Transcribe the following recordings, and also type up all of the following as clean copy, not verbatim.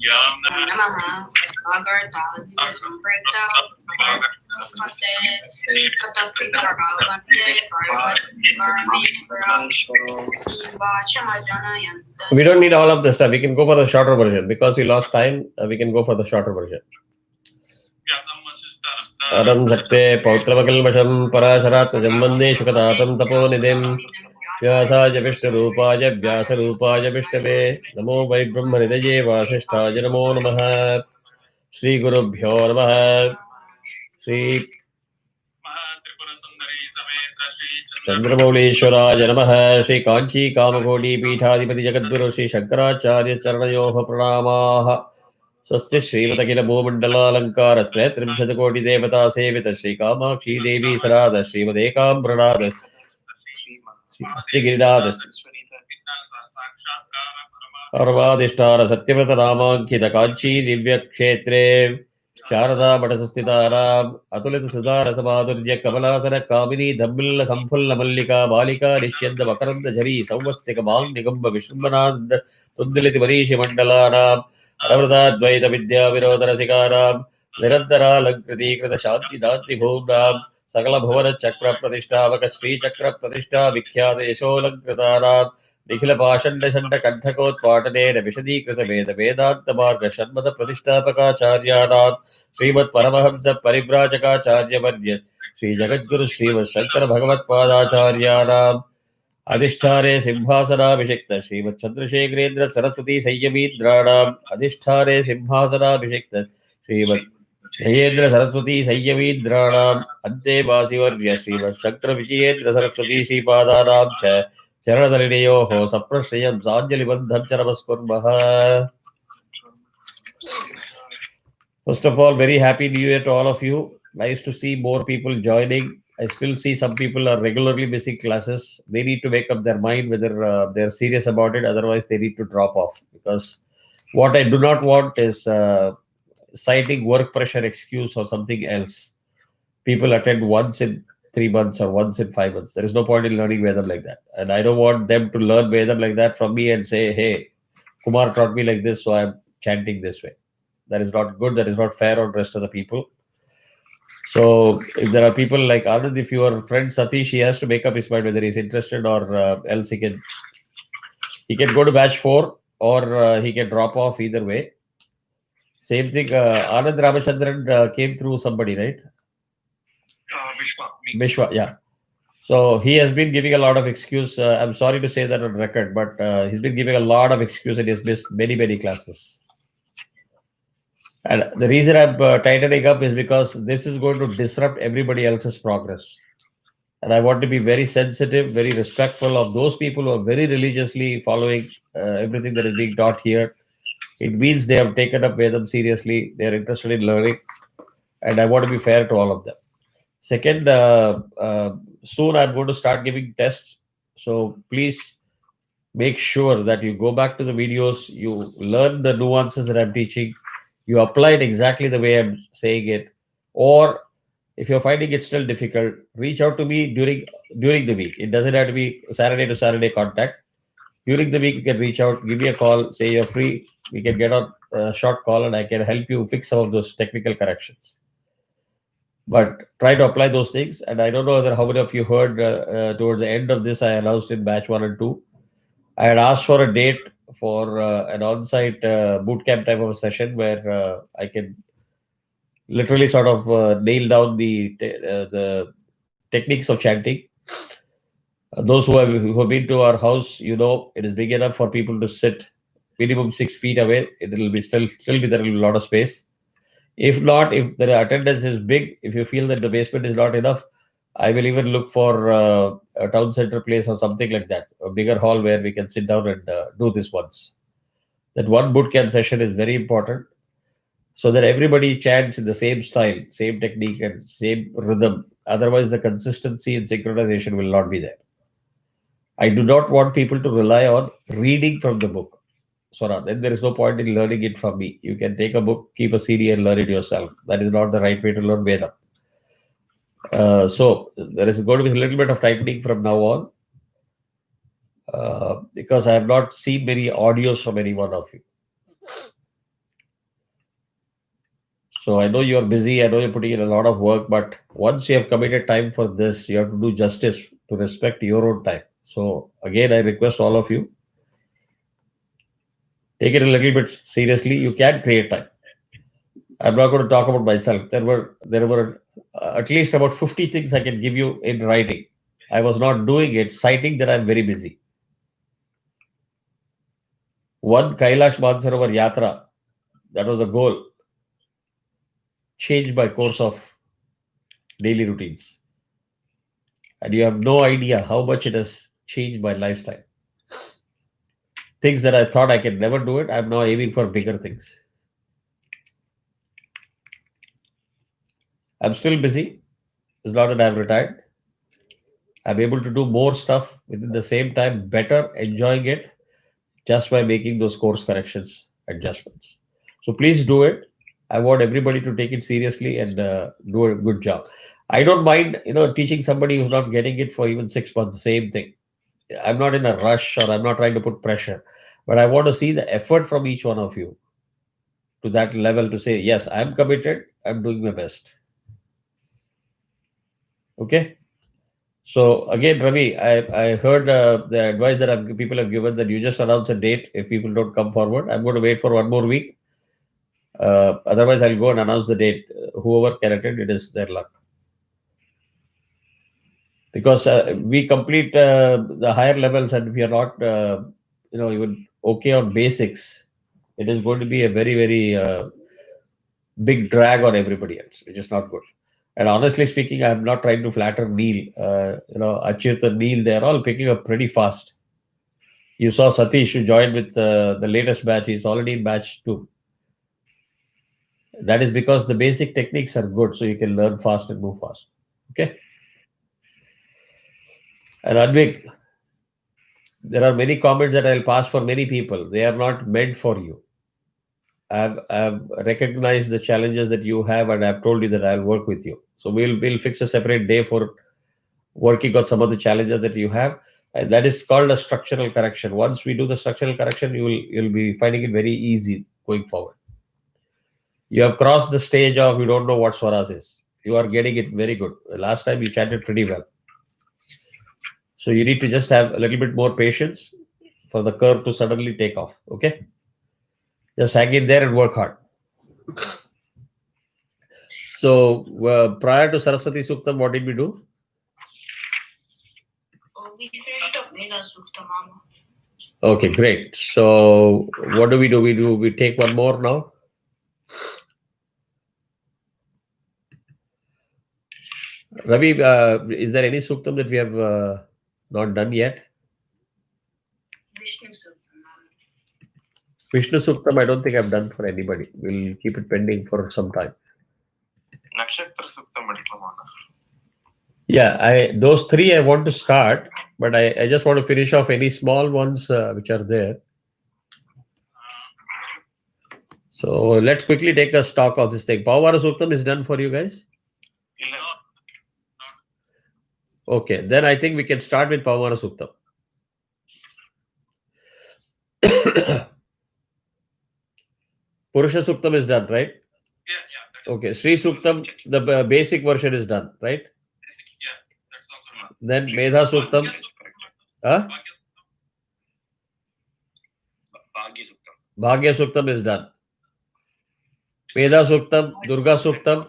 Namaha Bhagavata Vedic Sampradaya Tatah Pitarabhate Parameshwara Vachamajanayanta. We don't need all of the stuff. We can go for the shorter version. Because we lost time, we can go for the shorter version. Aram Sakte Pautravakalmasham Parasharatmajam Vande Shukatatam Taponidim Vyasaja Vishnurupaya Vyasarupaya Vishnave Namo Vai Brahmanidaye Vasishtaja Namo Namaha Shri Gurubhyo Namaha Shri Chandramaulishwaraya Namaha Shri Kanchi Kamakoti Peethadipati Jagadguru Shri Shankaracharya Charanayoha Pranamaha Swasti Srimatakila Bhumandala Trimshatakoti Devata Sevita Shri Kamakshi Devi Sarada Srimadekam Pranada Shri Giridada Arvadishtara Satyavrata Ramankita Kanchi Divya Kshetre Sharada Matasustitara Atulita Sudara Samadurja Kamalasana Kamini Dhammilla Sampulla Mallika Balika Rishyanda Makaranda Jari Sauvastika Bang Nigamba Vishnumanand Tundiliti Marishi Mandalanam Aravada Dvaita Vidya Virodhara Sikaram Nirantara Lankriti Krita Shanti Danti Bhumnam Sakala Bhavana Chakra Pratishta Vaka Sri Chakra Pratishta Vikhyata Yasholankritaram Nikhila Pashanda Shanda Kanthakot Patane Vishadi Krita Veda Vedanta Marga Shanmata Pratishthapaka Charyanam Srimad Paramahamsa Parivrajaka Charya Varya Sri Jagadguru Srimad Shankara Bhagavat Padacharyanam Adhisthare Simhasana Vishekta Srimad Chandrasekharendra Saraswati Sayyamidranam Adhisthare Simhasana Vishekta Srimad Jayendra Saraswati Sayyamidranam Ante Vasivarya Srimad Shankara Vijayendra Saraswati Sripadanam Cha Charanadalineyoho Saprashriyam Sanjali Bandham Charamaskurmaha. First of all, very happy New Year to all of you. Nice to see more people joining. I still see some people are regularly missing classes. They need to make up their mind whether they're serious about it. Otherwise, they need to drop off. Because what I do not want is citing work pressure excuse or something else. People attend once in 3 months or once in 5 months. There is no point in learning Vedam like that. And I don't want them to learn Vedam like that from me and say, hey, Kumar taught me like this, so I'm chanting this way. That is not good. That is not fair on the rest of the people. So if there are people like Anand, if you are friend Satish, he has to make up his mind whether he's interested or else he can go to batch 4 or he can drop off either way. Same thing. Anand Ramachandran came through somebody, right? Vishwa, yeah. So he has been giving a lot of excuse. I'm sorry to say that on record, but he's been giving a lot of excuse and he's missed many, many classes. And the reason I'm tightening up is because this is going to disrupt everybody else's progress. And I want to be very sensitive, very respectful of those people who are very religiously following everything that is being taught here. It means they have taken up Vedam seriously. They are interested in learning. And I want to be fair to all of them. Second, soon I'm going to start giving tests. So please make sure that you go back to the videos, you learn the nuances that I'm teaching, you apply it exactly the way I'm saying it. Or if you're finding it still difficult, reach out to me during the week. It doesn't have to be Saturday to Saturday contact. During the week, you can reach out, give me a call, say you're free. We can get on a short call and I can help you fix some of those technical corrections. But try to apply those things. And I don't know how many of you heard towards the end of this, I announced in batch 1 and 2. I had asked for a date for an on-site boot camp type of a session where I can literally sort of nail down the techniques of chanting. Those who have been to our house, you know, it is big enough for people to sit minimum 6 feet away. It will be still be there will be a lot of space. If not, if the attendance is big, if you feel that the basement is not enough, I will even look for a town center place or something like that, a bigger hall where we can sit down and do this once. That one boot camp session is very important so that everybody chants in the same style, same technique and same rhythm. Otherwise, the consistency and synchronization will not be there. I do not want people to rely on reading from the book. So then there is no point in learning it from me. You can take a book, keep a CD and learn it yourself. That is not the right way to learn Veda. So there is going to be a little bit of tightening from now on because I have not seen many audios from any one of you. So I know you're busy. I know you're putting in a lot of work, but once you have committed time for this, you have to do justice to respect your own time. So again, I request all of you, take it a little bit seriously. You can create time. I'm not going to talk about myself. There were at least about 50 things I can give you in writing. I was not doing it, citing that I'm very busy. One Kailash Mansarovar Yatra, that was a goal, changed by course of daily routines. And you have no idea how much it has changed my lifestyle. Things that I thought I could never do it, I'm now aiming for bigger things. I'm still busy. It's not that I've retired. I'm able to do more stuff within the same time, better, enjoying it just by making those course corrections, adjustments. So please do it. I want everybody to take it seriously and do a good job. I don't mind, teaching somebody who's not getting it for even 6 months, the same thing. I'm not in a rush or I'm not trying to put pressure, but I want to see the effort from each one of you to that level to say, yes, I'm committed, I'm doing my best. Okay. So again, Ravi, I heard the advice that people have given that you just announce a date if people don't come forward. I'm going to wait for one more week. Otherwise, I'll go and announce the date. Whoever can attend, it is their luck. Because we complete the higher levels, and if we are not, even okay on basics, it is going to be a very, very big drag on everybody else, which is not good. And honestly speaking, I'm not trying to flatter Neil. Achit and Neil, they're all picking up pretty fast. You saw Satish who joined with the latest batch. He's already in batch 2. That is because the basic techniques are good, so you can learn fast and move fast. Okay. And Advik, there are many comments that I'll pass for many people. They are not meant for you. I've recognized the challenges that you have, and I've told you that I'll work with you. So we'll fix a separate day for working on some of the challenges that you have, and that is called a structural correction. Once we do the structural correction, you'll be finding it very easy going forward. You have crossed the stage of you don't know what swaras is. You are getting it very good. Last time you chatted pretty well. So you need to just have a little bit more patience for the curve to suddenly take off. Okay. Just hang in there and work hard. So prior to Saraswati Suktam, what did we do? We finished up Veda Sukta, Mama. Okay, great. So what do? We take one more now. Ravi, is there any Suktam that we have not done yet? Vishnu Sukta, Mama. Vishnu Suktam, I don't think I've done for anybody. We'll keep it pending for some time. Nakshatra Suktam Mama. Yeah, those 3 I want to start, but I just want to finish off any small ones which are there. So let's quickly take a stock of this thing. Pavara Suktam is done for you guys? Okay, then I think we can start with Pavara Suktam. Purusha Suktam is done, right? Yeah. Okay, Sri Suktam, the basic version is done, right? Yeah, that's also done. Then Medha Suktam. Huh? Bhagya Suktam is done. Medha Suktam, Durga Suktam.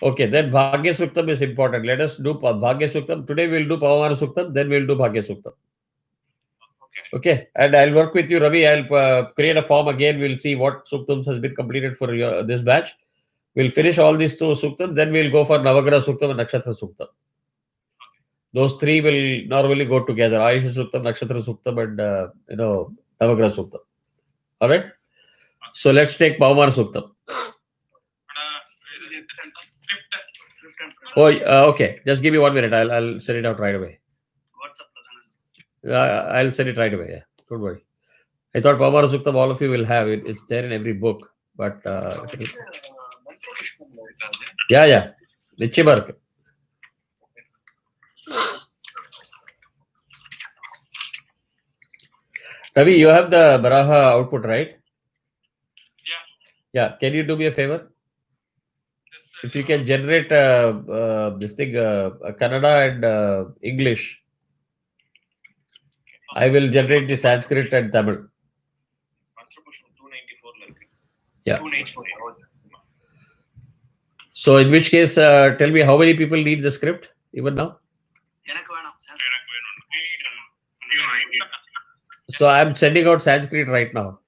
Okay, then Bhagya Suktam is important. Let us do Bhagya Suktam. Today we'll do Pavamana Suktam, then we'll do Bhagya Suktam. Okay, and I'll work with you, Ravi. I'll create a form again. We'll see what Suktams has been completed for this batch. We'll finish all these 2 Suktams, then we'll go for Navagraha Suktam and Nakshatra Suktam. Those 3 will normally go together. Ayush Suktam, Nakshatra Suktam, and Navagraha Suktam. All right. So let's take Pavamana Suktam. Oh, okay. Just give me 1 minute. I'll send it out right away. I'll send it right away. Yeah, don't worry. I thought Pavamana Suktam all of you will have it. It's there in every book, but yeah. Nichimark. Ravi, you have the Baraha output, right? Yeah. Yeah, can you do me a favor? Yes, sir. If you can generate this thing, Kannada and English, I will generate the Sanskrit and Tamil. Contribution 294 la irukku. Yeah. 294. So in which case, tell me how many people need the script even now? எனக்கு வேணும். So I'm sending out Sanskrit right now.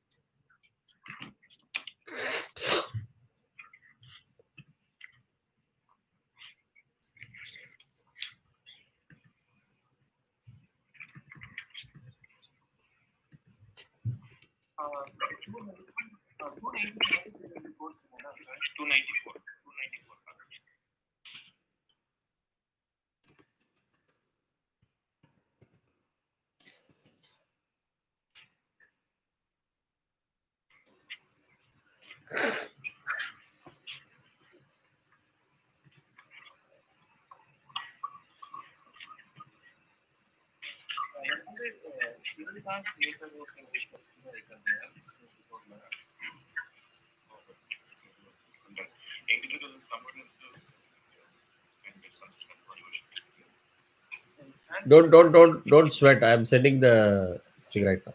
Two ninety four. Don't sweat. I'm sending the thing right now.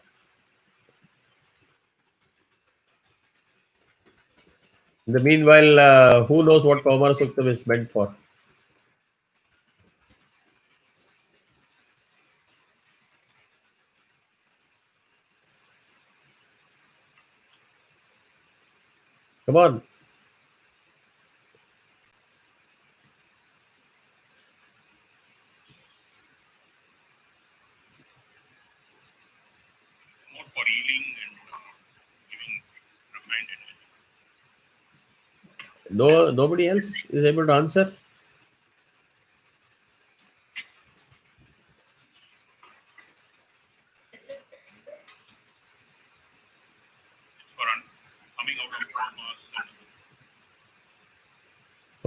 In the meanwhile, who knows what Kaumara Suktam is meant for? Come on. More for healing and giving refined energy. No, nobody else is able to answer. For coming out of traumas and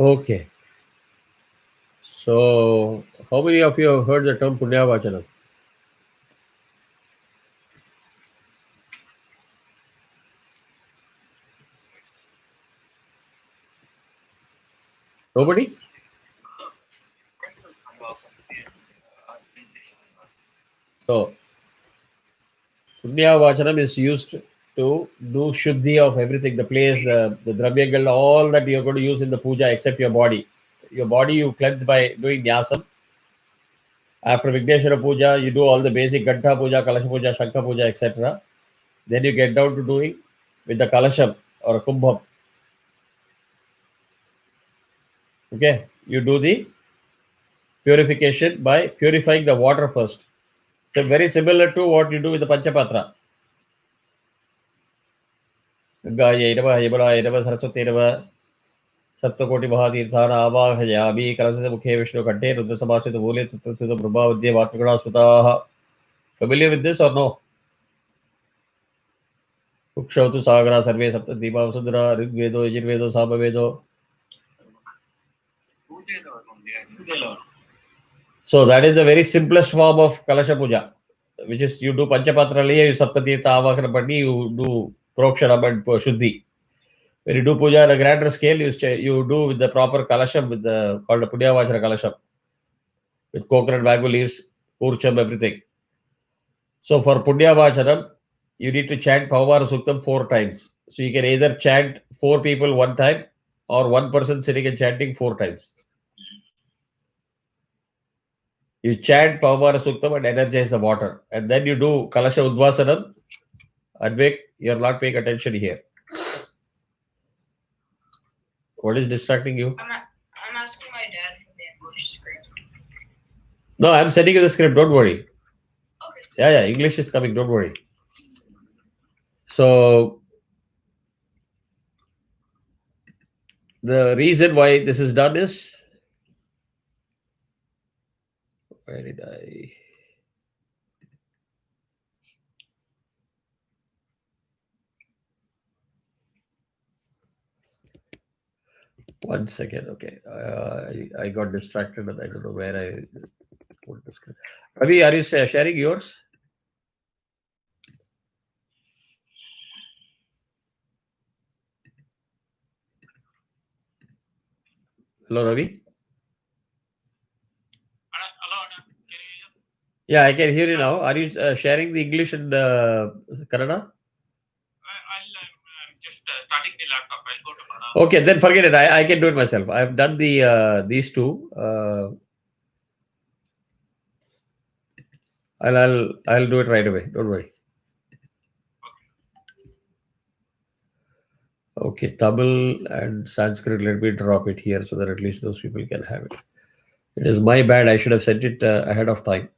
Okay. So, how many of you have heard the term Punyavachanam? Nobody? So, Punyavachanam is used to do Shuddhi of everything, the place, the Dravyagal, all that you're going to use in the puja except your body. Your body you cleanse by doing Nyasam. After Vigneshwara Puja, you do all the basic Ganta Puja, Kalasha Puja, Shankha Puja, etc. Then you get down to doing with the Kalasham or Kumbham. Okay, you do the purification by purifying the water first. So very similar to what you do with the Panchapatra. Gaya Irava, Yamala Irava, Saraswati Irava, Saptakoti Mahatirthana, Abhayami, Kalasa Mukhe Vishnu Kante, Rudra Samashita Vule, Tattva Prabha, Vidya, Vatragana Smutaha. Familiar with this or no? Ukshautu Sagara, Sarve, Sapta, Deepa, Sudra, Rigvedo, Yajurvedo, Samavedo. So that is the very simplest form of Kalasha Puja, which is you do Panchapatra Liya, you Saptatirtha Avakana Pati, you do Prokshanam and Shuddhi. When you do puja on a grander scale, you do with the proper kalasham, with the called a Punyavachana kalasham, with coconut mango leaves, urcham, everything. So for Punyavachanam, you need to chant Pavamara Suktam 4 times. So you can either chant 4 people 1 time or 1 person sitting and chanting 4 times. You chant Pavamara Suktam and energize the water. And then you do Kalasha Udvasanam. Advik, you're not paying attention here. What is distracting you? I'm asking my dad for the English script. No, I'm sending you the script. Don't worry. Okay. Yeah, English is coming. Don't worry. So the reason why this is done is, where did I? One second. Okay, I got distracted and I don't know where I put the script. Ravi, are you sharing yours? Hello, Ravi. Hello, Anna. Can you hear? Yeah, I can hear you now. Are you sharing the English and Kannada? I'm just starting the laptop. I'll go to Kannada. Okay, then forget it. I can do it myself. I've done these two. I'll do it right away. Don't worry. Okay, Tamil and Sanskrit. Let me drop it here so that at least those people can have it. It is my bad. I should have sent it ahead of time.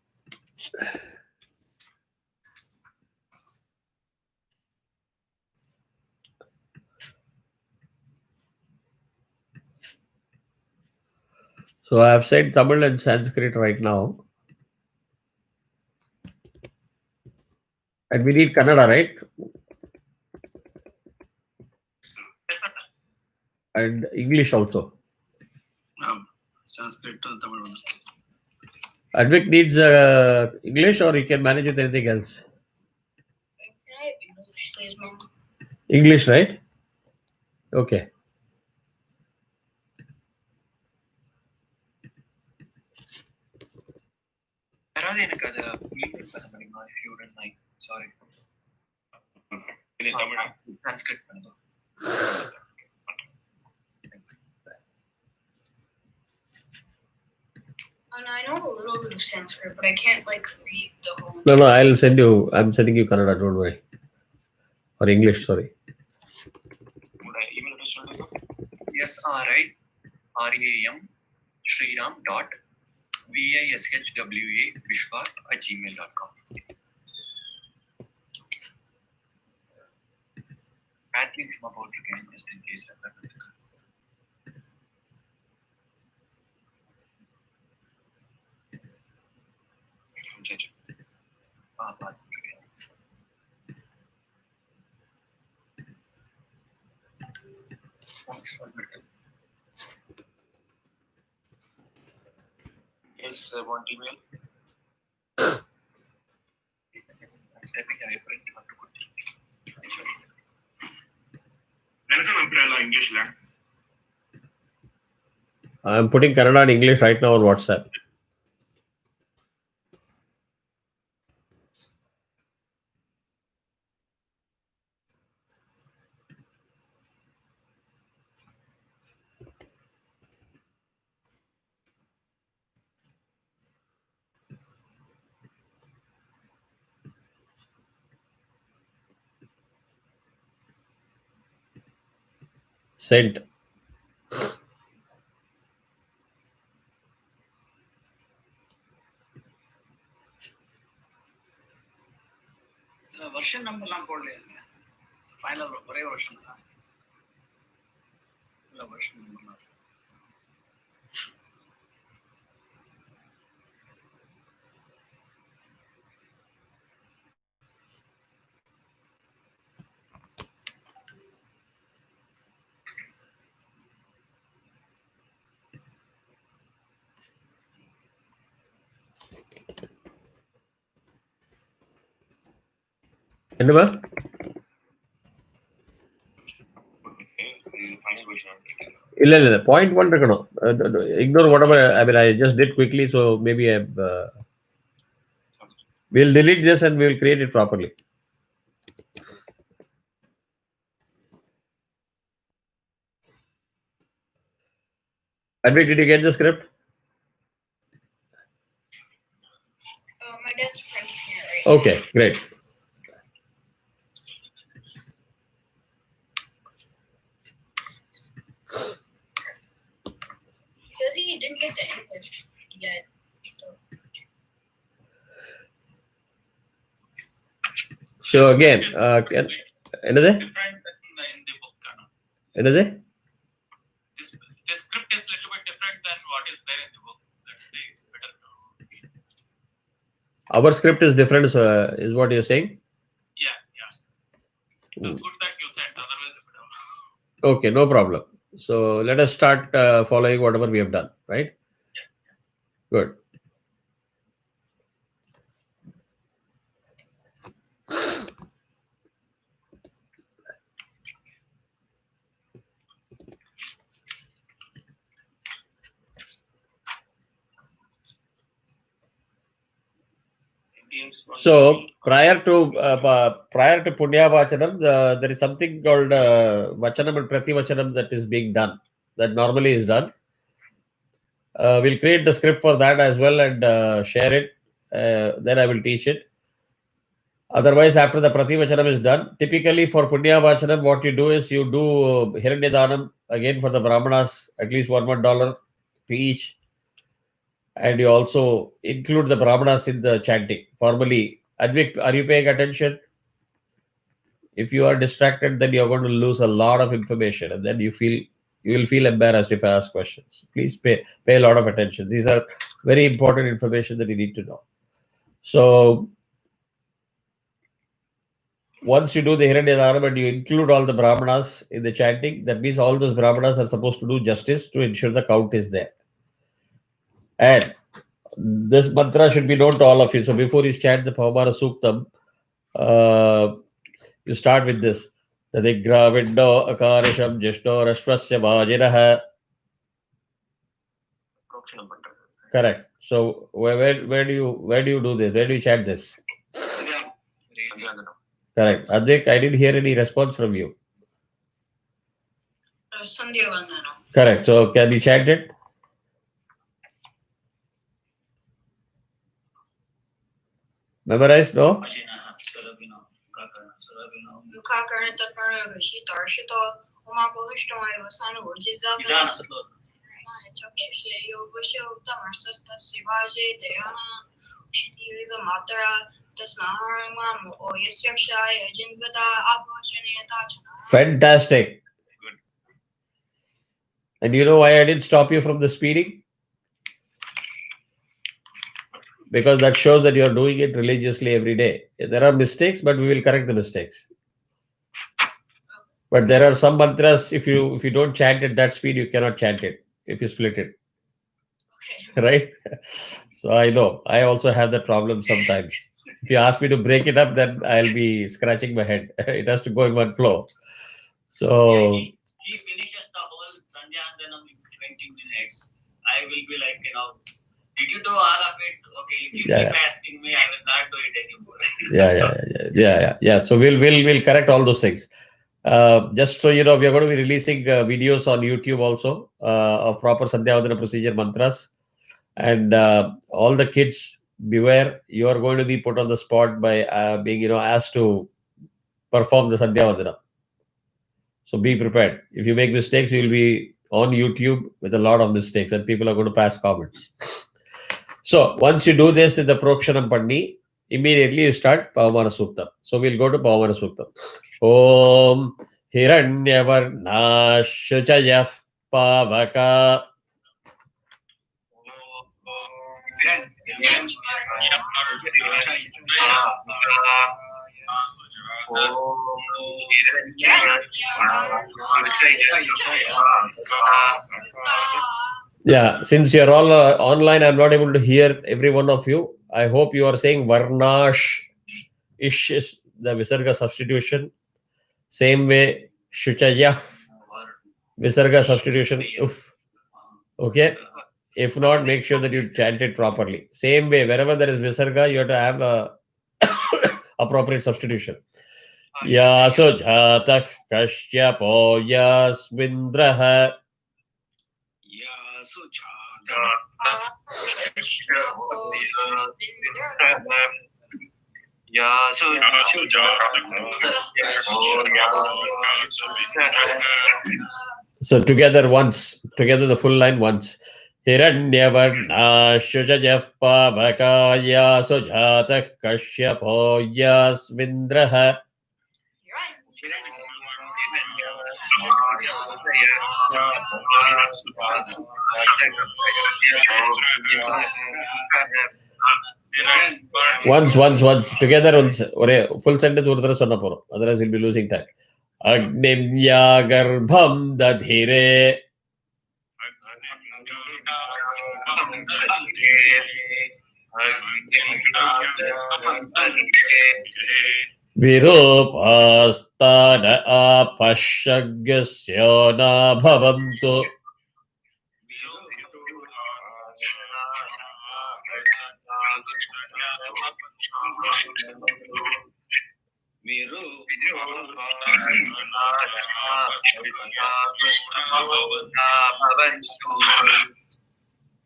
So I have sent Tamil and Sanskrit right now. And we need Kannada, right? Yes, sir. And English also. Sanskrit to Tamil. Advik needs English, or you can manage with anything else. Can I have English, please, Mom? English, right? Okay. யாராவது எனக்கு அதை email பண்ண முடியுமா? If you wouldn't mind. Sorry. In Tamil. Transcript பண்ணுங்க. And I know a little bit of Sanskrit, but I can't like read the whole. No, I'll send you. I'm sending you Kannada. Don't worry. Or English, sorry. Email address சொல்லுங்க. SRIRAM Sriram dot VISHWA Vishwa @gmail.com. Matthew சும்மா போட்டிருக்கேன் just in case. பார்த்துருக்கேன். Yes, one email. Welcome, Umbrella English land. I'm putting Kannada and English right now on WhatsApp. Sent. வருஷன் நம்பர்லாம் போடலையா? Final ஒரே வருஷம் தான். இல்ல வருஷன் நம்பர்லாம். என்னமா? Final version. இல்ல point 1 இருக்கணும். Ignore whatever I just did quickly, so maybe we'll delete this and we'll create it properly. Advik, did you get the script? My dad's printing it right now. Okay, great. Says he didn't get the English yet. So again, என்னது? Different in the book. என்னது? This script is little bit different than what is there in the book. Let's say it's better. Our script is different, is what you're saying? Yeah. It's good that you sent. Otherwise, it would have. Okay, no problem. So let us start following whatever we have done, right? Yeah. Good. So prior to Punya Vachanam, there is something called Vachanam and Prati Vachanam that is being done. That normally is done. We'll create the script for that as well and share it. Then I will teach it. Otherwise, after the Prati Vachanam is done, typically for Punya Vachanam, what you do is you do Hiranyadanam again for the Brahmanas, at least $1 to each. And you also include the Brahmanas in the chanting. Formally, Advik, are you paying attention? If you are distracted, then you're going to lose a lot of information, and then you will feel embarrassed if I ask questions. Please pay a lot of attention. These are very important information that you need to know. So once you do the Hiranyadanam and you include all the Brahmanas in the chanting, that means all those Brahmanas are supposed to do justice to ensure the count is there. And this mantra should be known to all of you. So before you chant the Pavamana Suktam, you start with this. Tadigra Vindo Akarisham Jishno Rashvasya Vajinaha. Correct. So where do you do this? Where do you chant this? Correct. Advik, I didn't hear any response from you. Sandhya Vandanam. Correct. So can you chant it? Memorized? No? Mukakarna Taparna Gashi Tarshito, Uma Bohishtoy, Vasan Urjiza, Chakshayo, Busho, Tamarsasta, Sivaji, Dayana, Shiriva Matara, Tasmaharama, or Yasyakshay, Jinvada, Abhashani, Tachana. Fantastic. Good. And you know why I didn't stop you from the speeding? Because that shows that you're doing it religiously every day. There are mistakes, but we will correct the mistakes. But there are some mantras, if you don't chant at that speed, you cannot chant it if you split it. Okay. Right? So I know. I also have that problem sometimes. If you ask me to break it up, then I'll be scratching my head. It has to go in one flow. So he finishes the whole Sandhyandanam in 20 minutes. I will be like, did you do all of it? Okay, if you keep asking me, I will not do it anymore. Yeah. So we'll correct all those things. Just so you know, we are going to be releasing videos on YouTube also of proper Sandhyavadana procedure mantras. And all the kids, beware, you are going to be put on the spot by being asked to perform the Sandhyavadana. So be prepared. If you make mistakes, you will be on YouTube with a lot of mistakes and people are going to pass comments. So once you do this in the Prokshanam Panni, immediately you start Pavamana Suktam. So we'll go to Pavamana Suktam. Om Hiranyavarna Shuchayah Pavaka. Yeah, since you're all online, I'm not able to hear every one of you. I hope you are saying Varnash. Ish is the Visarga substitution. Same way, Shuchaya. Visarga substitution. Oof. Okay. If not, make sure that you chant it properly. Same way, wherever there is Visarga, you have to have a appropriate substitution. Yaso Jatak Kashyapo Yasvindraha. So together the full line once. Hiranyavarna Shujajah Pavakaya Sujata Kashyapo Yasvindraha. Once together full sentence otherwise we'll be losing time. Agnimya Garbham Dadhire Virupastada Apashagasya na bhavantu.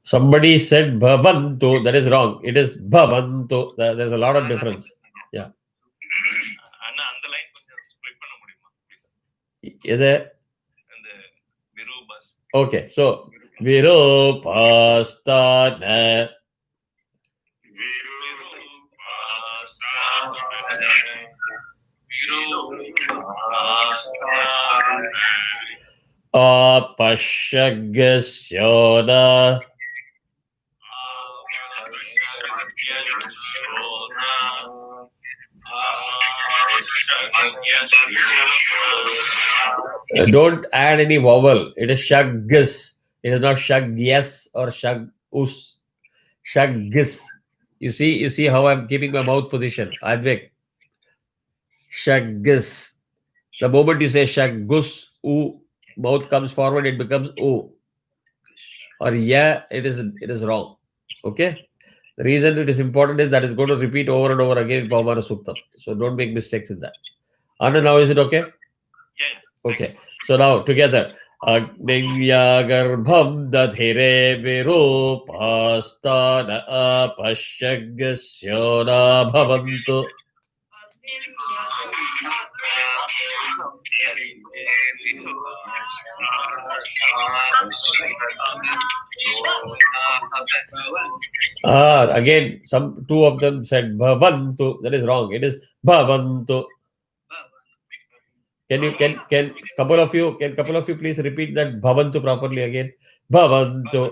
Somebody said bhavantu. That is wrong. It is bhavantu. There's a lot of difference. Yeah. Is it? Okay. So virupastana. Apashyagasyoda. Don't add any vowel. It is shaggas. It is not shagyas or shagus. Shaggas. You see how I'm keeping my mouth position. Advik. Shaggas. The moment you say shagus, u, mouth comes forward, it becomes u. Or yeah, it is wrong. Okay? The reason it is important is that it's going to repeat over and over again in Pavamana Suktam. So don't make mistakes in that. Anna, now is it okay? Yeah. Okay. So now together. Agnivyagarbham dadhire virupastana apashyagasyoda bhavantu. Again, two of them said bhavantu. That is wrong. It is bhavantu. Can couple of you please repeat that bhavantu properly again? Bhavantu.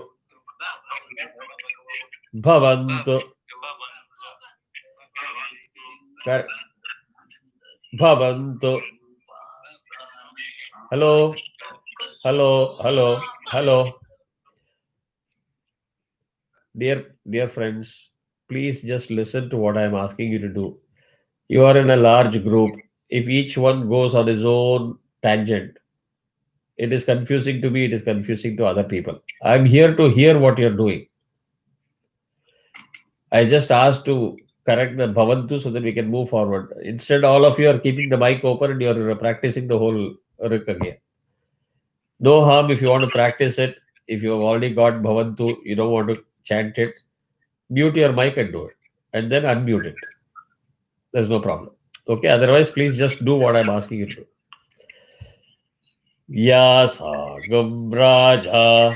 Bhavantu. Bhavantu. Hello. Dear friends, please just listen to what I am asking you to do. You are in a large group. If each one goes on his own tangent, it is confusing to me, it is confusing to other people. I'm here to hear what you're doing. I just asked to correct the bhavantu so that we can move forward. Instead, all of you are keeping the mic open and you're practicing the whole rik again. No harm if you want to practice it. If you have already got bhavantu, you don't want to chant it, mute your mic and do it. And then unmute it. There's no problem. Okay, otherwise, please just do what I'm asking you to do. Yasagam Raja.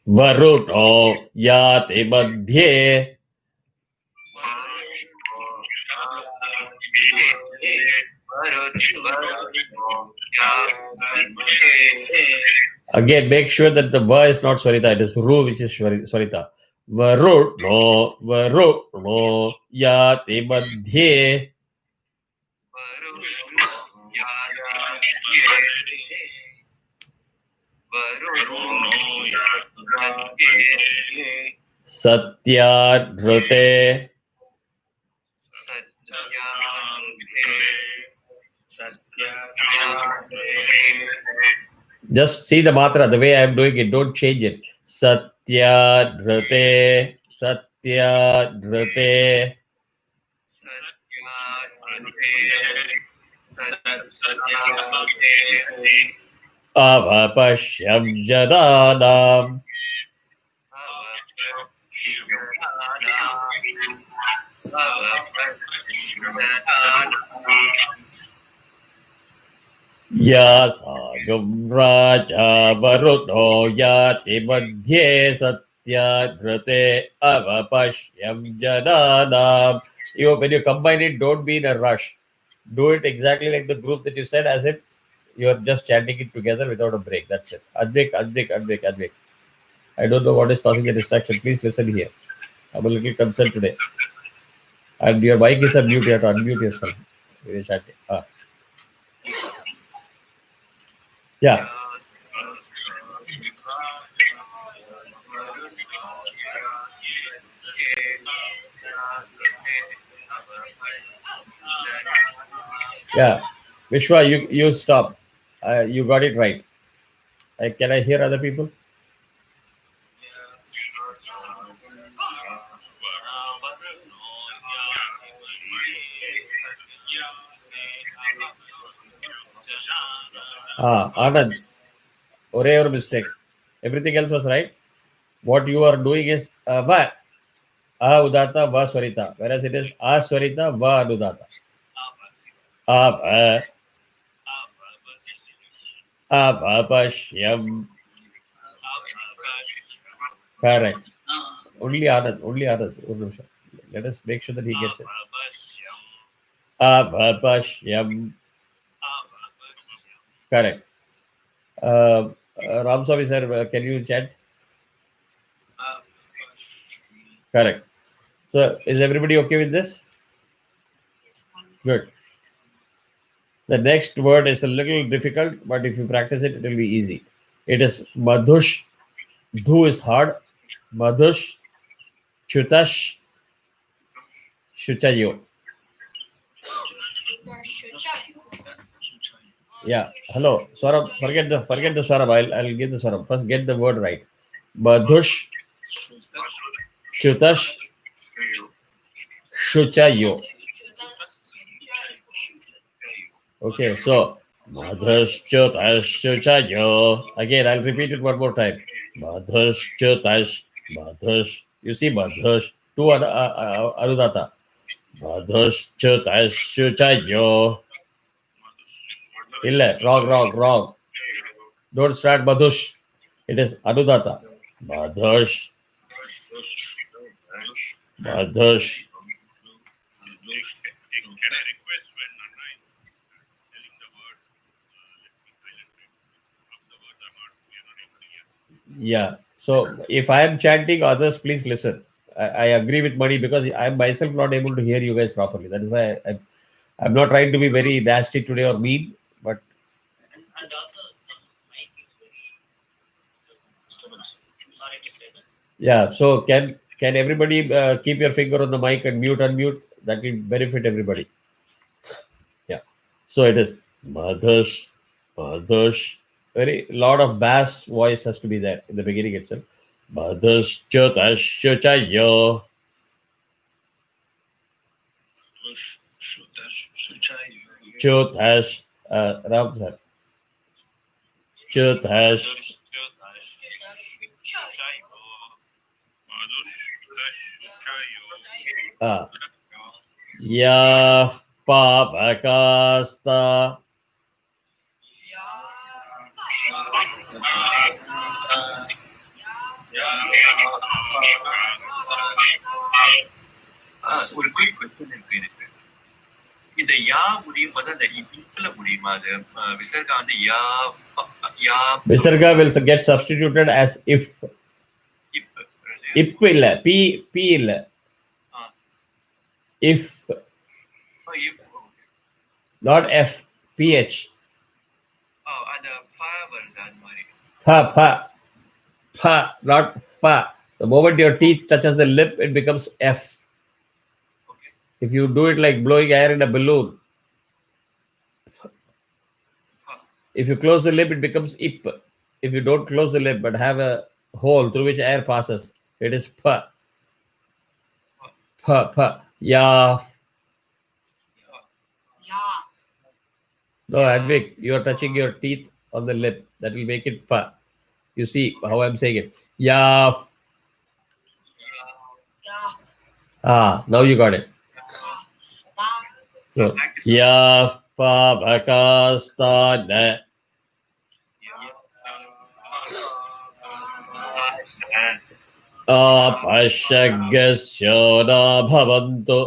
Varuto yate madhye. Again, make sure that the va is not Swarita, it is Ru which is Swarita. Varuto yate madhye. Satyadhrute. Just see the matra, the way I am doing it, don't change it. Satyadhrute. Avapashyam jananam. Yasagam Raja Varuto yati madhye satyadhrute avapashyam jananam. When you combine it, don't be in a rush. Do it exactly like the group that you said, as if you are just chanting it together without a break. That's it. Advik. I don't know what is causing the distraction. Please listen here. I'm a little concerned today. And your mic is unmute. You have to unmute yourself. You're chanting. Yeah. Yeah. Vishwa, you stop. You got it right. Can I hear other people? Anand, your mistake. Everything else was right. What you are doing is va udata va swarita, whereas it is a swarita va anudata. Apashyam. Correct. Only Anand. Only Anand. Let us make sure that he gets it. Apashyam. Correct. Ram Swami sir, can you chat? Correct. So, is everybody okay with this? Good. The next word is a little difficult, but if you practice it, it will be easy. It is madhush. Dhu is hard. Madhush. Chutash. Shuchayo. Yeah. Hello. Swarab. Forget the Swarab. I'll give the Swarab. First get the word right. Madhush. Chutash. Shuchayo. Okay, so Madhush Chutash Shuchayo. Again, I'll repeat it one more time. Madhush Chutash. Madhush. You see Madhush. Two Anudata. Madhush Chutash Shuchayo. Illa. Wrong. Don't start Madhush. It is Anudata. Madhush. Madhush. Can I request when Nana is telling the word, let's be silent, right? Of the words we are not able to hear. Yeah. So if I am chanting, others please listen. I agree with Mani because I am myself not able to hear you guys properly. That is why I'm not trying to be very nasty today or mean, but And also, some mic is very sorry to say this. yeah. So can everybody keep your finger on the mic and unmute? That will benefit everybody. Yeah. So it is Madhush. Very lot of bass voice has to be there in the beginning itself. Madhush Chotash Shochayo. Chotash Ram sir. Chotash. Ya Pavakasta. ஒரு quick question இருக்கு இந்த யா முடியும் போது அந்த இப்ல முடியுமா அது விசர்கா வந்து யா யா Visarga will get substituted as if. Ip illa. P illa. If. Not F. PH. அந்த ஃபா வருது அது மாதிரி Pa. Not fa. The moment your teeth touches the lip, it becomes F. Okay. If you do it like blowing air in a balloon, if you close the lip, it becomes ip. If you don't close the lip but have a hole through which air passes, it is pa. Pa. Ya. No, Advik, you are touching your teeth on the lip. That will make it fa. You see how I'm saying it. Ya. Now you got it. So, ya pavakastana. Apashagasya na bhavantu.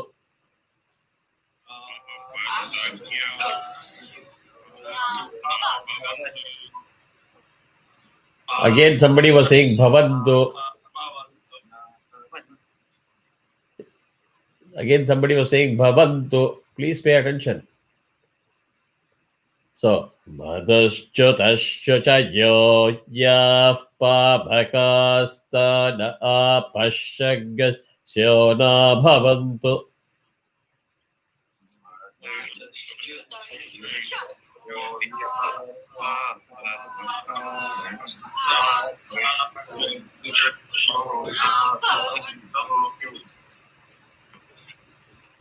Again, somebody was saying bhavantu. Again, somebody was saying bhavantu. Please pay attention. So, madhuschutashuchayo yaf pavakastana apashagasya na bhavantu.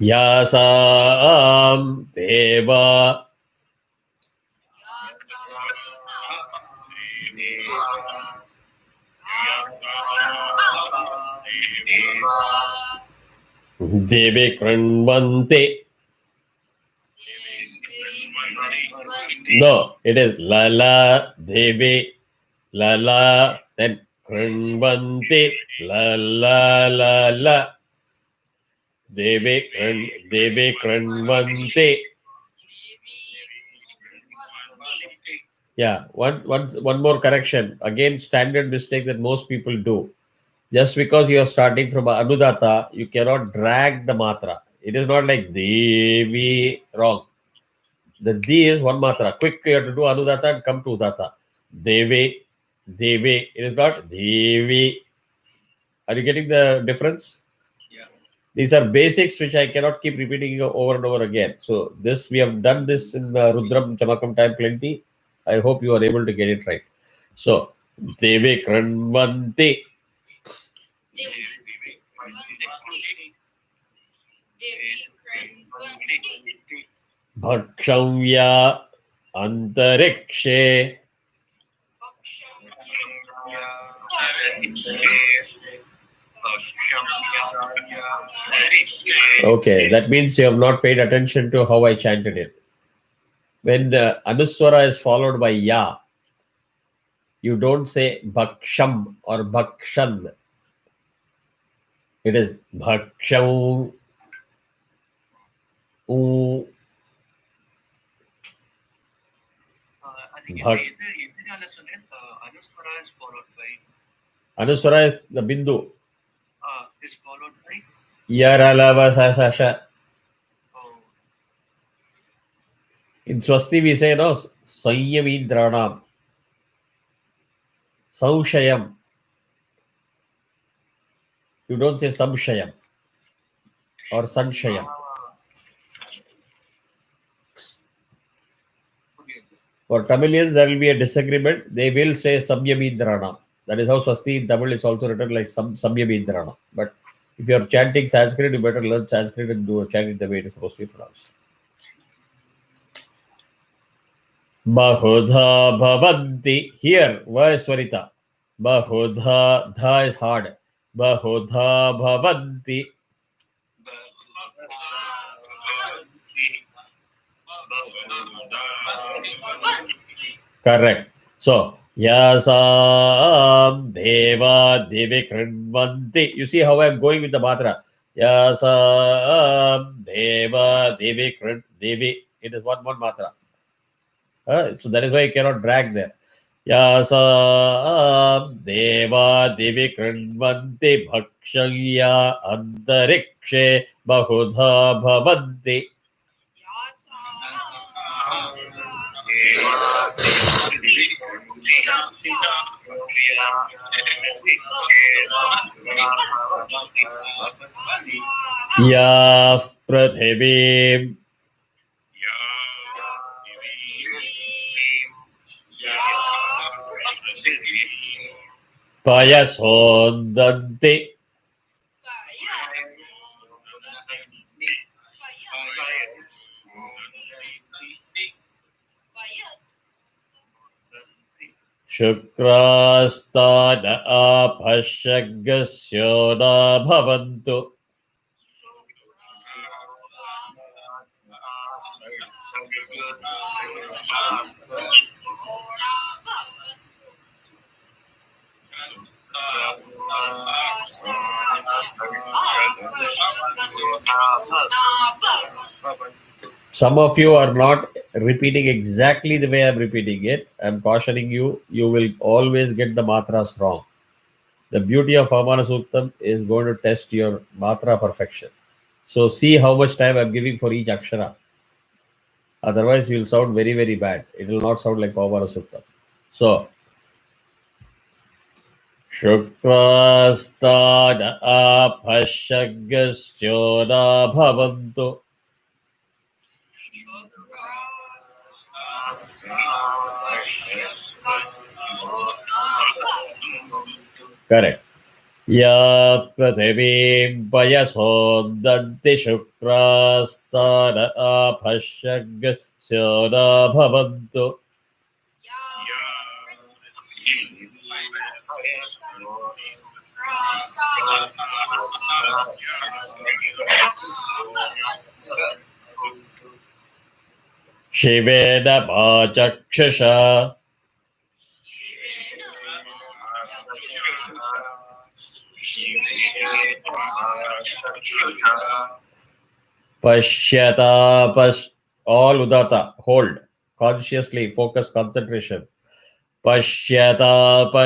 Yasam Deva. Deve Kranvante. No, it is Lala Deve Lala, then Kranvante Lala Deve Kranvante. Yeah, one more correction. Again, standard mistake that most people do. Just because you are starting from Anudata, you cannot drag the matra. It is not like Devi, wrong. The D is one matra. Quick, you have to do Anudata and come to Udata. Devi. It is not Devi. Are you getting the difference? Yeah. These are basics which I cannot keep repeating over and over again. So this we have done this in Rudram Chamakam time plenty. I hope you are able to get it right. So Devi Kranvanti. Bhakshavya Antarikshe. Okay, that means you have not paid attention to how I chanted it. When the Anuswara is followed by Ya, you don't say Bhaksham or Bhakshan. It is Bhaksham. Anuswara is followed by. Anuswara is the Bindu. Is followed by. Yaralava Sasasha. Oh. In Swasti we say no Sanyami Dranam. Saushayam. You don't say Samshayam or Sanshayam. For Tamilians, there will be a disagreement. They will say Samyamidranam. That is how Swasti in Tamil is also written like Samyamidranam. But if you are chanting Sanskrit, you better learn Sanskrit and do chant it the way it is supposed to be pronounced. Bahudha Bhavanti. Here, where is Swarita? Bahudha, dha is hard. Bahudha Bhavanti. Correct. So, Yasam Deva Devi Kranvanti. You see how I am going with the matra. Yasam Deva Devi Devi. It is one matra. So that is why you cannot drag there. Yasam Deva Devi Kranvanti Bhakshaya Antarikshe Bahudha Bhavanti. Ya Prathavim Payasondanti. Shukrastada apashagasyona bhavantu. Some of you are not repeating exactly the way I'm repeating it. I'm cautioning you, you will always get the matras wrong. The beauty of Avana Suktam is going to test your matra perfection. So see how much time I'm giving for each akshara. Otherwise, you'll sound very, very bad. It will not sound like Avana Suktam. So, Shukrastad apashagasyona bhavantu. Correct. Ya prathivi vayasodanti shukrastana apashag syoda bhavantu. Shivena bhachakshasha pashyata all udata, hold, consciously, focus, concentration. Pashyata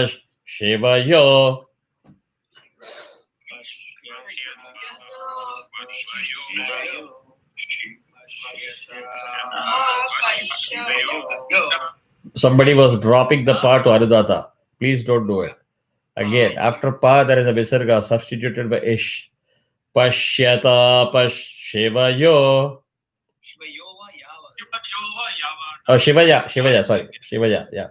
shivayo somebody was dropping the pa to Anudata. Please don't do it. Again, after pa, there is a visarga substituted by ish. Pashyata shivayo. Oh, Shivaya, sorry. Shivaya, yeah.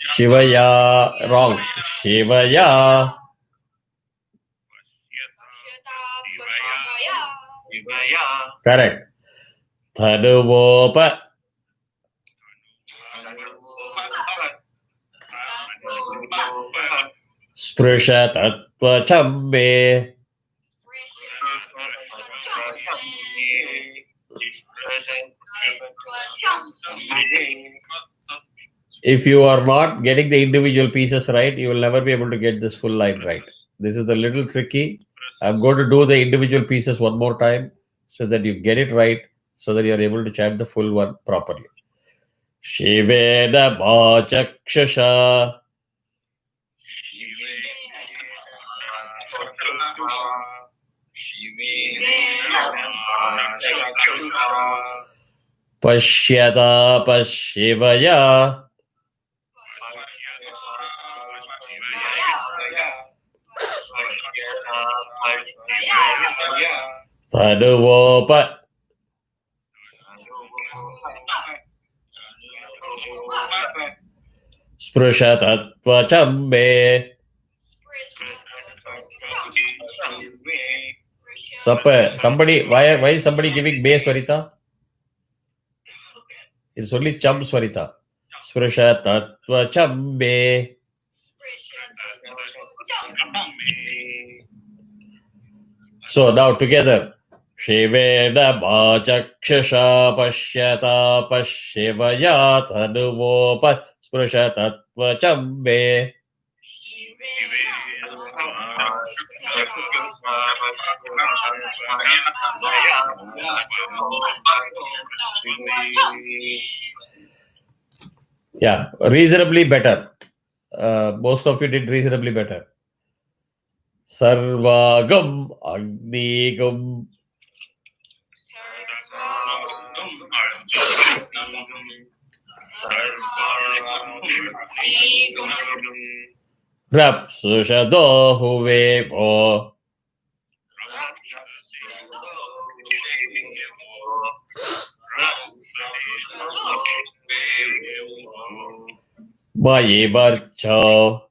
Shivaya, wrong. Shivaya. Correct. Thaduvopa. Sprusha tattva chambe. If you are not getting the individual pieces right, you will never be able to get this full line right. This is a little tricky. I'm going to do the individual pieces one more time so that you get it right, so that you are able to chant the full one properly. Shivena bhachakshasha. Pashyata shivaya. Thaduvopa. Sprusha tattva chambe. Somebody, why is somebody giving base Swarita? It's only cham Swarita. Sprusha tattva chambe. So now together. Shivena bhachakshasha pashyata shivaya thaduvopa sprusha tattva chambe. Yeah, reasonably better. Most of you did reasonably better. Sarvagam Agnigam. Rapsushado Huvevo. Mayivarcho.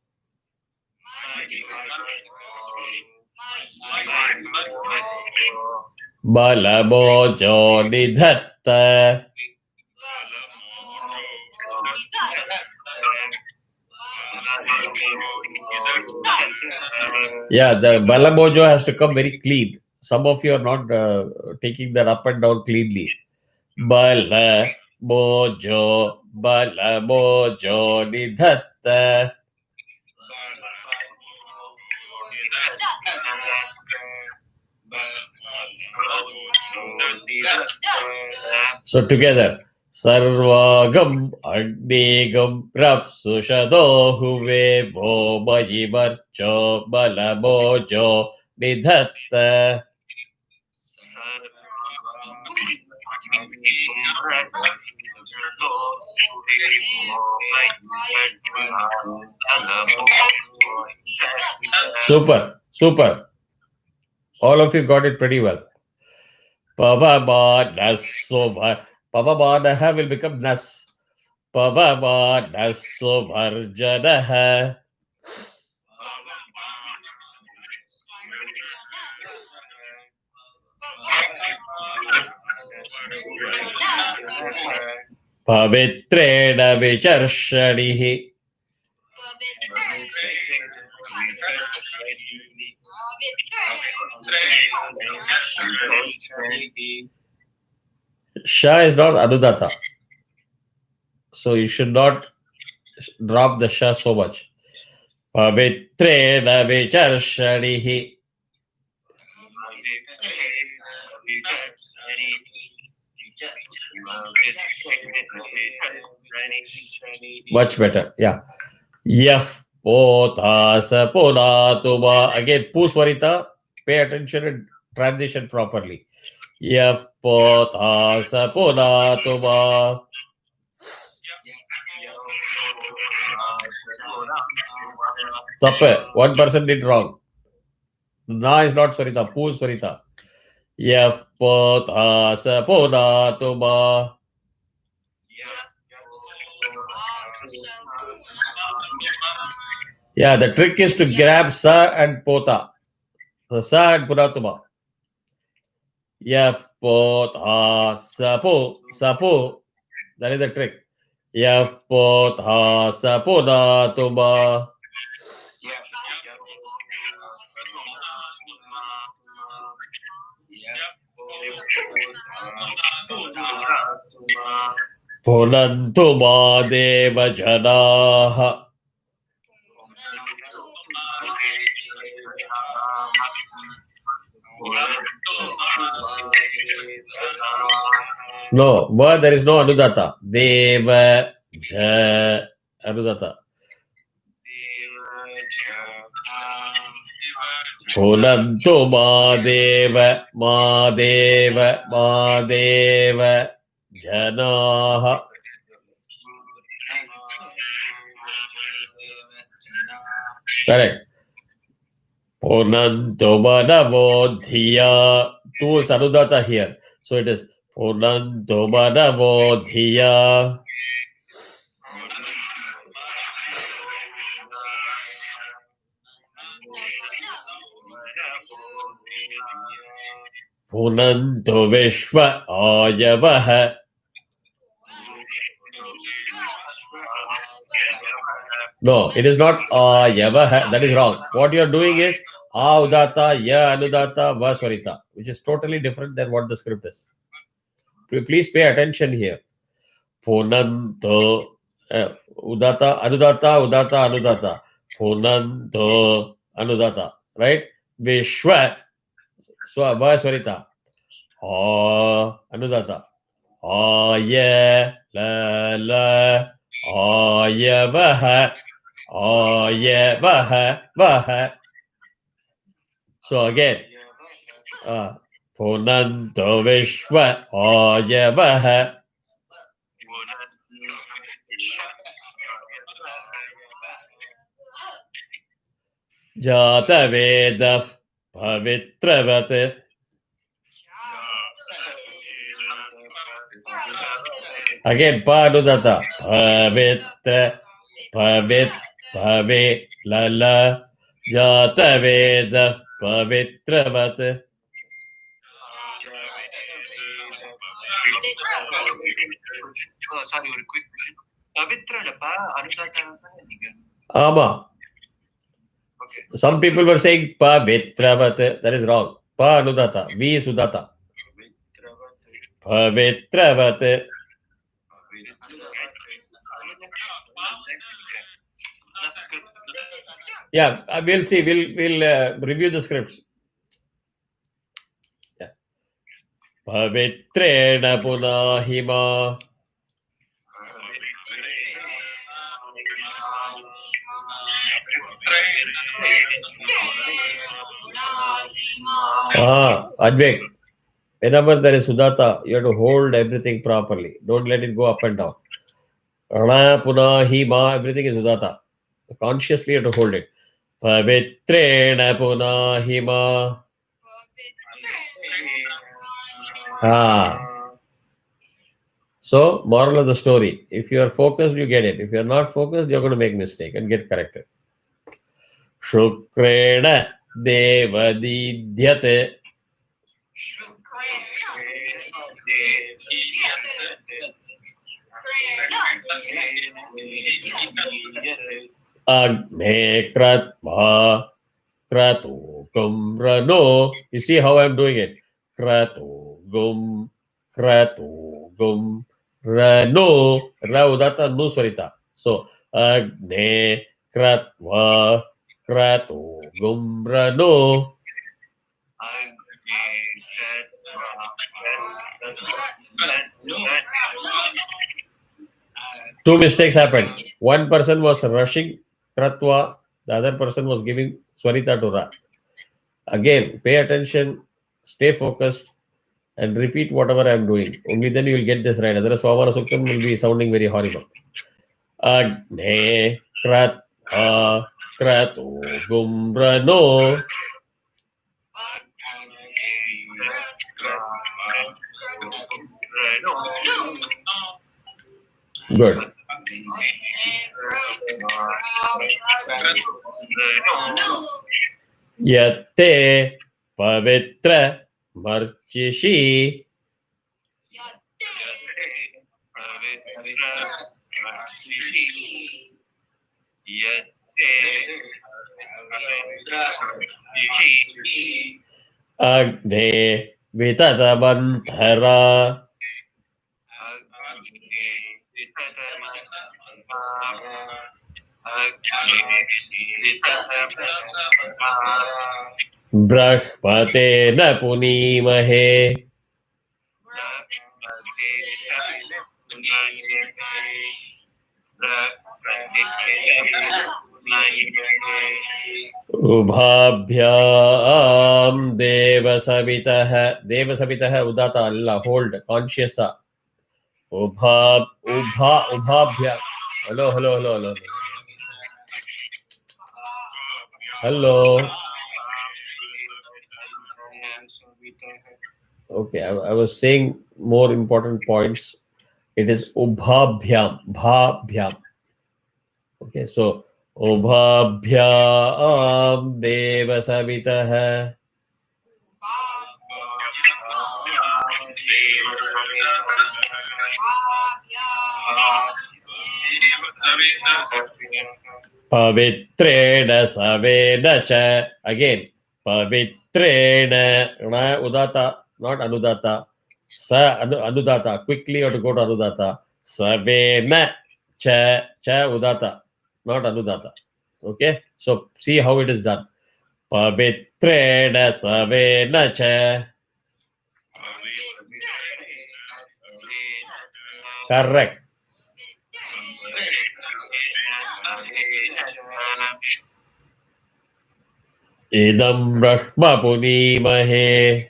Balamojo Nidhatta. Yeah, the Balamojo has to come very clean. Some of you are not taking that up and down cleanly. Balamojo Nidhatta. So together, Sarvagam Agnigam Rapsushado Huvevo Mayivarcho Balamojo Nidhatta. Super. All of you got it pretty well. Pavamanaso Pavamanaha will become nas. Pavamanaso Varjanaha. Pavitrena Vicharshanihi. Sha is not Anudata. So you should not drop the Sha so much. Pavitrena Vicharshanihi. Much better. Yeah. Yah Potasa Ponatuma. Again, Puswarita. Pay attention and transition properly. Yah Potasa Ponatuma. Tappe. One person did wrong. Na is not Swarita. Pu is Swarita. Yah Potasa Ponatuma. Yeah, the trick is to grab Sa and Pota. So Sa and Punatuma. Yah Pota Sapo. Sapo. That is the trick. Yah Pota Saponatuma. Punantuma Deva Janaha. No, but there is no Anudata. Deva Ja Anudata. Punantuma Deva Madeva Madeva Janaha. Correct. Punantuma Navodhiya. Two is Anudata here. So it is Punantuma Navodhiya. Punantu Vishwa Ayavaha. No, it is not Ayavaha. That is wrong. What you are doing is Udata, Ya Anudata, Vaswarita, which is totally different than what the script is. Please pay attention here. Punantu Udata, Anudata, Udata, Anudata. Punantu Anudata. Right? Vishwa Vaswarita. Anudata. Aya la la. Aya vaha. Aya vaha. Vaha. So again. Punanto Vishwa Aya vaha. Jata Veda Pavitravate. Again, Padudata. Pavitra, Pavit, Pavi, Lala, Jata Veda, Pavitravat. Sorry, ஒரு quick question. பவித்ரலப்பா அனுதாத்தான நீங்க. Ama. Okay. Some people were saying Pavitravat. That is wrong. Pa Anudata. V is Udata. Pavitravat. Yeah, we'll see. We'll review the scripts. Yeah. Pavitrena Punahima. Advik. Whenever there is Sudata, you have to hold everything properly. Don't let it go up and down. Rana, Puna, Hima, everything is Sudata. Consciously you have to hold it. Pavitrena Puna Hima. So, moral of the story: if you are focused, you get it. If you are not focused, you're going to make mistake and get corrected. Shukrena devadidyate. Agne kratva kratugum rano. You see how I'm doing it? Kratugum rano. Raudata no swarita. So agne kratva kratugum rano. Two mistakes happened. One person was rushing Kratva, the other person was giving Swarita to Ra. Again, pay attention, stay focused, and repeat whatever I am doing. Only then you will get this right. Otherwise, Pavara Suktam will be sounding very horrible. Agne Kratva Kratu Gumbrano. Good. Yatte Pavitra Marchishi. Agne Vitadabantara. Brahmate na punimahe. Ubhabhyam devasavitah udata alla hold conscious. Ubhabhyam. Hello. Okay, I was saying more important points. It is ubhabhyam, bhabhyam. Okay, so ubhabhyam devasavitah. Pavitrena savena cha. Again, pavitrena na udata, not anudata. Sa anudata. Quickly you have to go to anudata. Savena cha udata, not anudata. Okay, so see how it is done. Pavitrena savena cha. Correct. Idam Brahma Punimahe.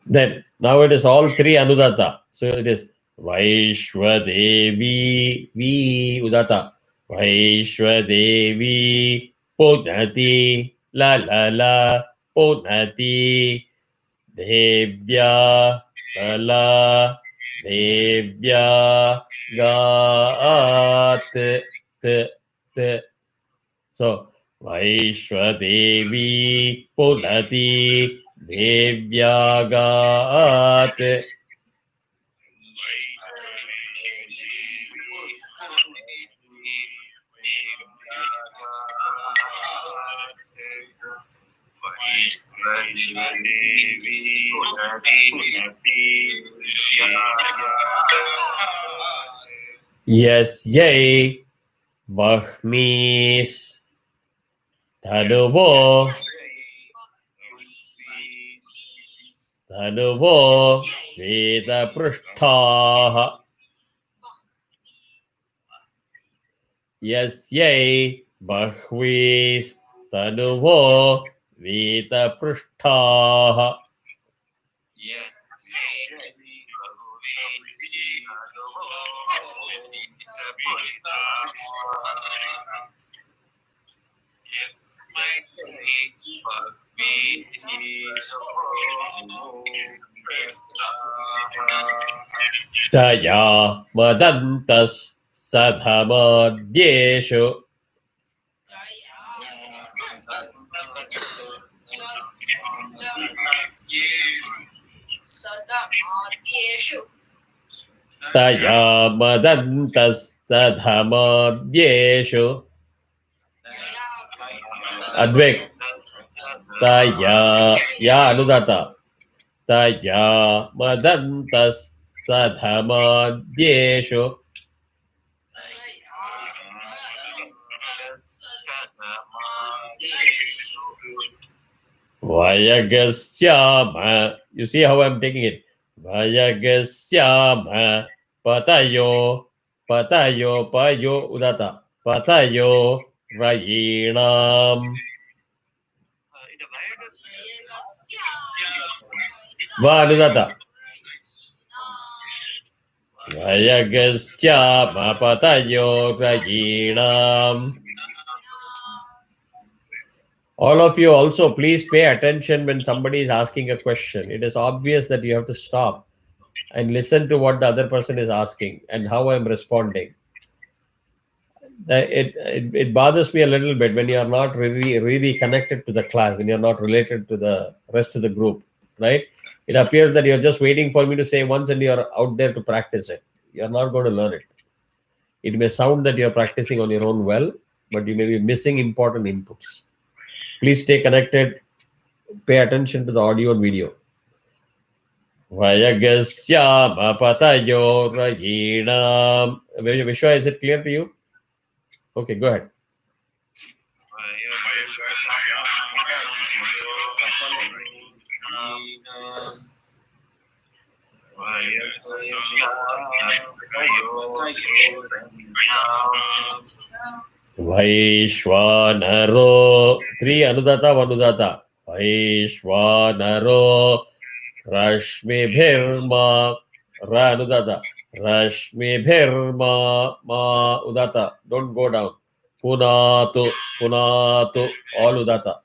Then now it is all three Anudata. So it is Vaishwadevi Vi Udata. Vaishwadevi Podati La La La Podati Devya La Devya Gat T. So Vaishwadevi Podati Devyagat. Yes, yay, Bahmis Tanuvo Veda Prushtha. Yes, yay, Bahvis Tanuvo Veda Prushtha. Taya madantas sadhamadyeshu. Taya madantas sadhamadyeshu. Advek. Taya ya anudata. Taya madantas sadhamadyeshu. Vayagasyama. You see how I'm taking it. Vayagasyama. Patayo. Patayo. Payo. Udata. Patayo. Rayinam. Va Anudata. Vayagasyama. Patayo. Rayinam. All of you also, please pay attention when somebody is asking a question. It is obvious that you have to stop and listen to what the other person is asking and how I'm responding. It bothers me a little bit when you are not really connected to the class, when you're not related to the rest of the group, right? It appears that you're just waiting for me to say once and you're out there to practice it. You're not going to learn it. It may sound that you're practicing on your own well, but you may be missing important inputs. Please stay connected. Pay attention to the audio and video. Vayagasyama patayo rayinam. Vishwa, is it clear to you? Okay, go ahead. Vaishvanaro. 3 Anudata, Vanudata. Vaishvanaro. Rashmibhirma. Ra Anudata. Rashmibhirma. Ma Udata. Don't go down. Punatu. Punatu. All Udata.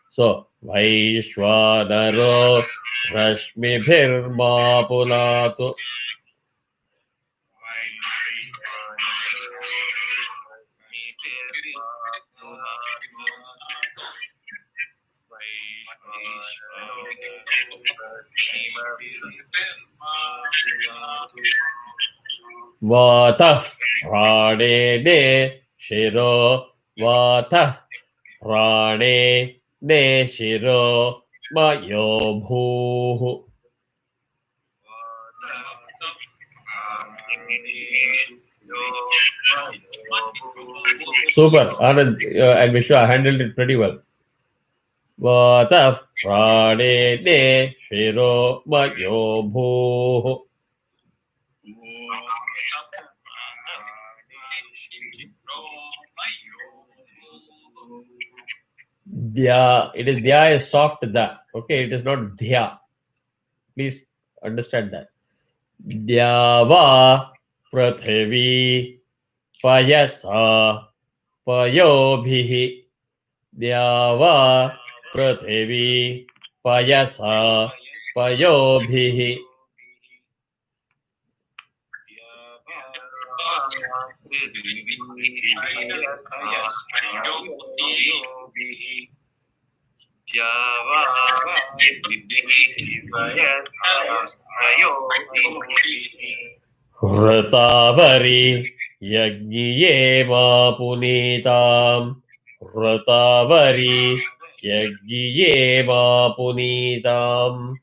So, Vaishvanaro. Rashmibhirma. Punatu. Vatah prane ne shiro. Vatah prane ne shiro. Mayo bhuhu. Super. Anand and Vishwa handled it pretty well. Vatah prane ne shiro. Mayo bhuhu. Dhya. It is dhya is soft da. Okay, it is not dhya. Please understand that. Dhyava prathavi payasa payobhihi. Dhyava prathavi payasa payobhihi. Ratavari yajñiye ma punitam. Ratavari yajñiye ma punitam.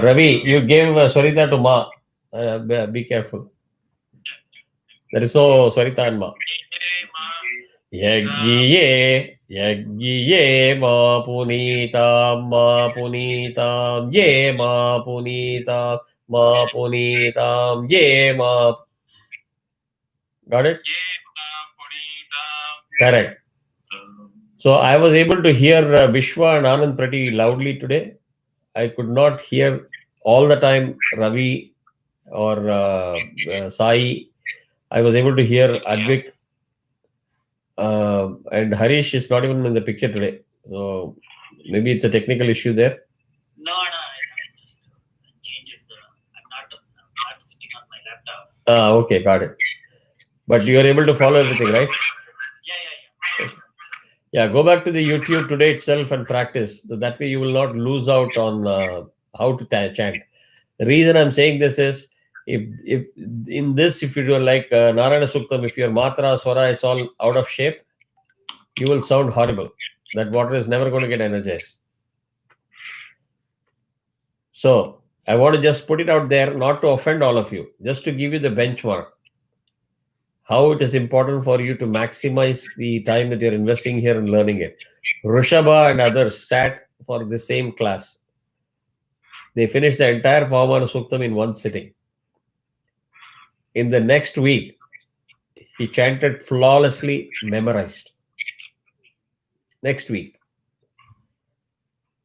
Ravi, you gave Swarita to Ma. Be careful. There is no Swarita and Ma. Yajñiye ma punitam, ma punitam, ye ma punitam, ma punitam, ye ma. Got it? Correct. So I was able to hear Vishwa and Anand pretty loudly today. I could not hear all the time Ravi or Sai. I was able to hear Advik, and Harish is not even in the picture today. So maybe it's a technical issue there. No, I just change it. I'm not sitting on my laptop. Okay, got it. But you are able to follow everything, right? Yeah. Yeah, go back to the YouTube today itself and practice. So that way you will not lose out on how to chant. The reason I'm saying this is if in this, if you do like Narayana Suktam, if your Matra, Swara, it's all out of shape, you will sound horrible. That water is never going to get energized. So I want to just put it out there, not to offend all of you, just to give you the benchmark. How it is important for you to maximize the time that you're investing here and learning it. Rishabha and others sat for the same class. They finished the entire Pavamana Suktam in one sitting. In the next week, he chanted flawlessly, memorized. Next week.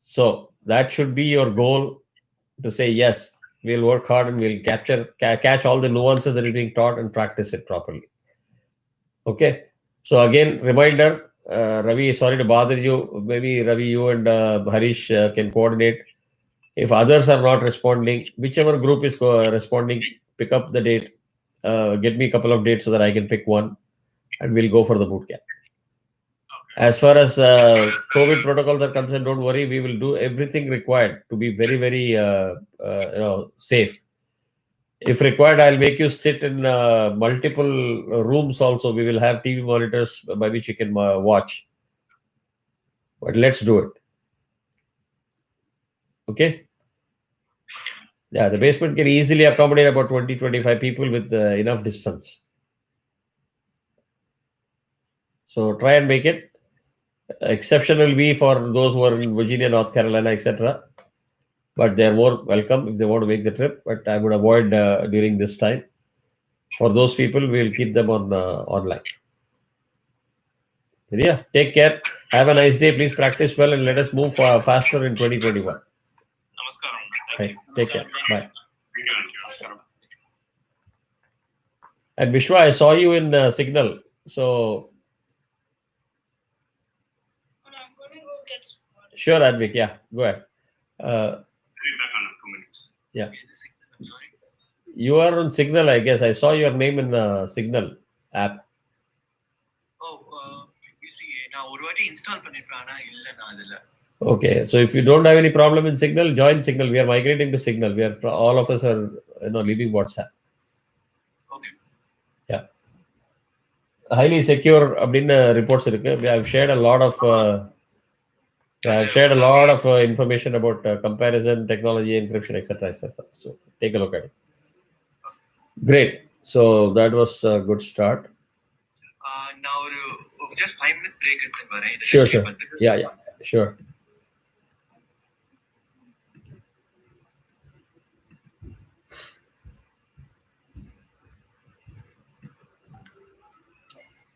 So that should be your goal, to say, yes, we'll work hard and we'll catch all the nuances that is being taught and practice it properly. Okay. So again, reminder, Ravi, sorry to bother you. Maybe Ravi, you and Harish can coordinate. If others are not responding, whichever group is responding, pick up the date. Get me a couple of dates so that I can pick one, and we'll go for the boot camp. As far as COVID protocols are concerned, don't worry. We will do everything required to be very, very safe. If required, I'll make you sit in multiple rooms also. We will have TV monitors by which you can watch. But let's do it. Okay? Yeah, the basement can easily accommodate about 20-25 people with enough distance. So try and make it. Exception will be for those who are in Virginia, North Carolina, etc. But they are more welcome if they want to make the trip. But I would avoid during this time. For those people, we'll keep them on online. Yeah, take care. Have a nice day. Please practice well and let us move faster in 2021. Namaskaram. Right. Take care. Bye. Thank you. Namaskaram. And Vishwa, I saw you in Signal. So I'm gonna go get some water. sure, Advik. Yeah, go ahead. I'll be back on 2 minutes. Yeah. I'm sorry. You are on Signal, I guess. I saw your name in Signal app. இல்லையே நான் ஒரு வாட்டி install பண்ணிருப்பேன் ஆனா இல்ல நான் அதுல. Okay, so if you don't have any problem in Signal, join Signal. We are migrating to Signal. We are all of us are leaving WhatsApp. Okay. Yeah. Highly secure அப்படின்னு reports இருக்கு. We have shared a lot of information about comparison, technology, encryption, etc. So take a look at it. Great. So that was a good start. நான் ஒரு just 5 minutes break எடுத்து வரேன். Sure. Yeah. Sure.